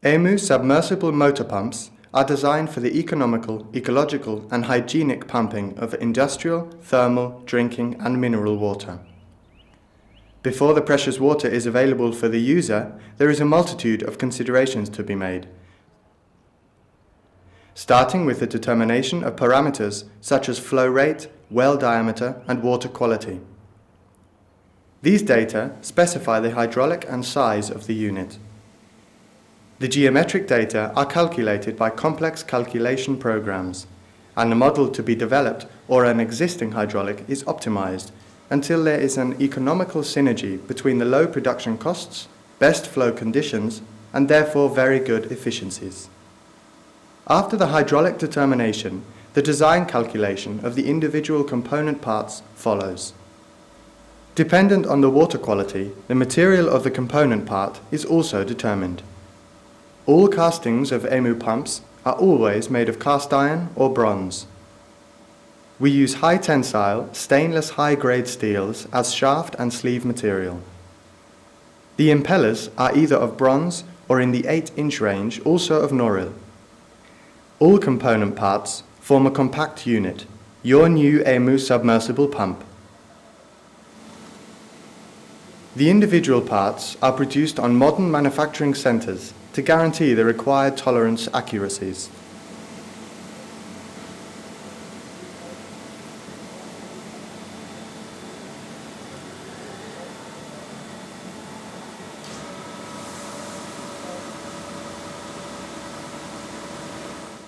EMU submersible motor pumps are designed for the economical, ecological and hygienic pumping of industrial, thermal, drinking and mineral water. Before the precious water is available for the user, there is a multitude of considerations to be made, starting with the determination of parameters such as flow rate, well diameter and water quality. These data specify the hydraulic and size of the unit. The geometric data are calculated by complex calculation programs, and the model to be developed or an existing hydraulic is optimized until there is an economical synergy between the low production costs, best flow conditions, and therefore very good efficiencies. After the hydraulic determination, the design calculation of the individual component parts follows. Dependent on the water quality, the material of the component part is also determined. All castings of EMU pumps are always made of cast iron or bronze. We use high tensile, stainless high-grade steels as shaft and sleeve material. The impellers are either of bronze or in the 8-inch range also of Noril. All component parts form a compact unit, your new EMU submersible pump. The individual parts are produced on modern manufacturing centres to guarantee the required tolerance accuracies.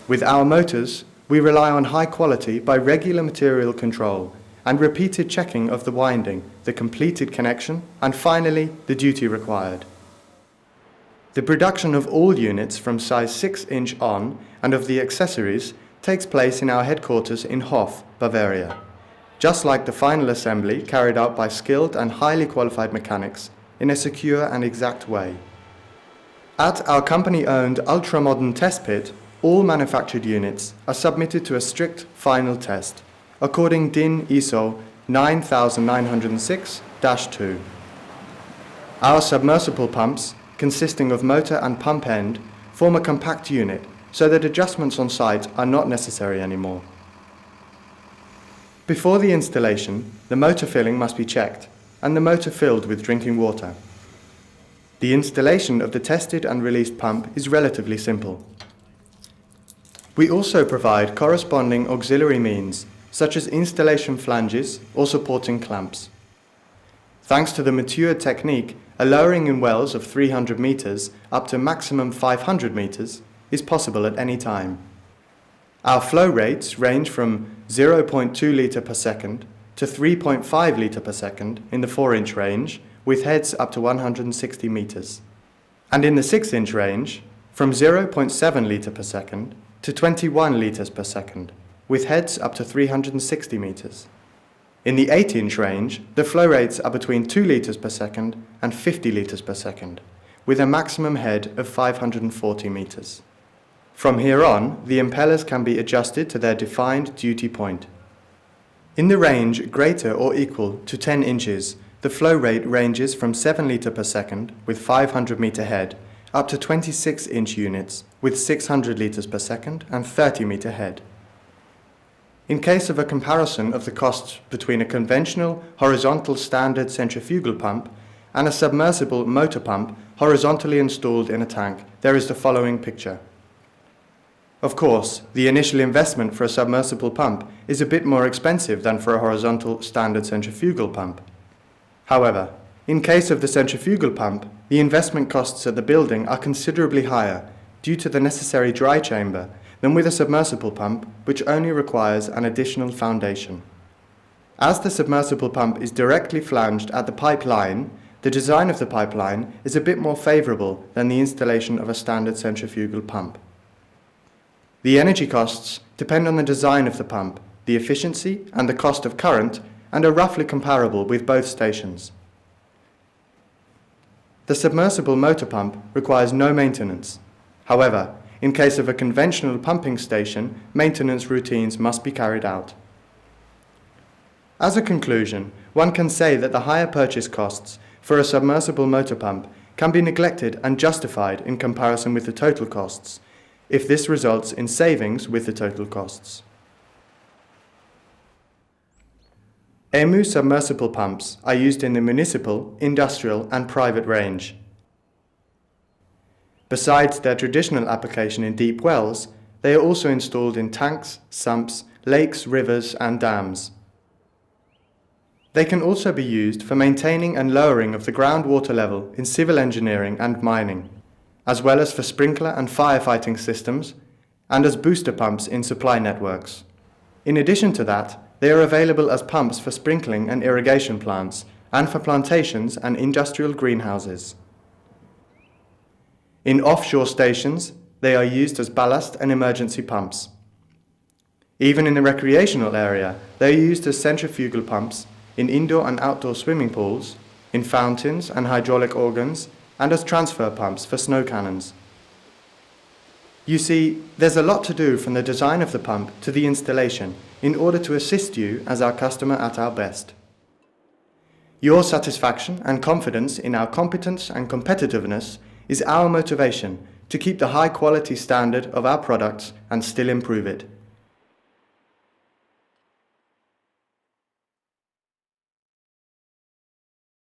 With our motors, we rely on high quality by regular material control and repeated checking of the winding, the completed connection, and finally the duty required. The production of all units from size 6-inch on and of the accessories takes place in our headquarters in Hof, Bavaria, just like the final assembly carried out by skilled and highly qualified mechanics in a secure and exact way. At our company-owned ultra-modern test pit, all manufactured units are submitted to a strict final test, according DIN ISO 9906-2. Our submersible pumps, consisting of motor and pump end, form a compact unit so that adjustments on site are not necessary anymore. Before the installation, the motor filling must be checked and the motor filled with drinking water. The installation of the tested and released pump is relatively simple. We also provide corresponding auxiliary means, such as installation flanges or supporting clamps. Thanks to the matured technique, a lowering in wells of 300 meters up to maximum 500 meters is possible at any time. Our flow rates range from 0.2 litre per second to 3.5 litre per second in the 4-inch range, with heads up to 160 meters. And in the 6-inch range, from 0.7 litre per second to 21 litres per second, with heads up to 360 meters. In the 8-inch range, the flow rates are between 2 litres per second and 50 litres per second, with a maximum head of 540 meters. From here on, the impellers can be adjusted to their defined duty point. In the range greater or equal to 10 inches, the flow rate ranges from 7 litres per second with 500 meter head up to 26-inch units with 600 litres per second and 30 meter head. In case of a comparison of the costs between a conventional horizontal standard centrifugal pump and a submersible motor pump horizontally installed in a tank, there is the following picture. Of course, the initial investment for a submersible pump is a bit more expensive than for a horizontal standard centrifugal pump. However, in case of the centrifugal pump, the investment costs at the building are considerably higher due to the necessary dry chamber than with a submersible pump, which only requires an additional foundation. As the submersible pump is directly flanged at the pipeline, the design of the pipeline is a bit more favorable than the installation of a standard centrifugal pump. The energy costs depend on the design of the pump, the efficiency and the cost of current, and are roughly comparable with both stations. The submersible motor pump requires no maintenance. However, in case of a conventional pumping station, maintenance routines must be carried out. As a conclusion, one can say that the higher purchase costs for a submersible motor pump can be neglected and justified in comparison with the total costs, if this results in savings with the total costs. EMU submersible pumps are used in the municipal, industrial and private range. Besides their traditional application in deep wells, they are also installed in tanks, sumps, lakes, rivers and dams. They can also be used for maintaining and lowering of the groundwater level in civil engineering and mining, as well as for sprinkler and firefighting systems, and as booster pumps in supply networks. In addition to that, they are available as pumps for sprinkling and irrigation plants, and for plantations and industrial greenhouses. In offshore stations, they are used as ballast and emergency pumps. Even in the recreational area, they are used as centrifugal pumps in indoor and outdoor swimming pools, in fountains and hydraulic organs, and as transfer pumps for snow cannons. You see, there's a lot to do from the design of the pump to the installation in order to assist you as our customer at our best. Your satisfaction and confidence in our competence and competitiveness is our motivation to keep the high quality standard of our products and still improve it.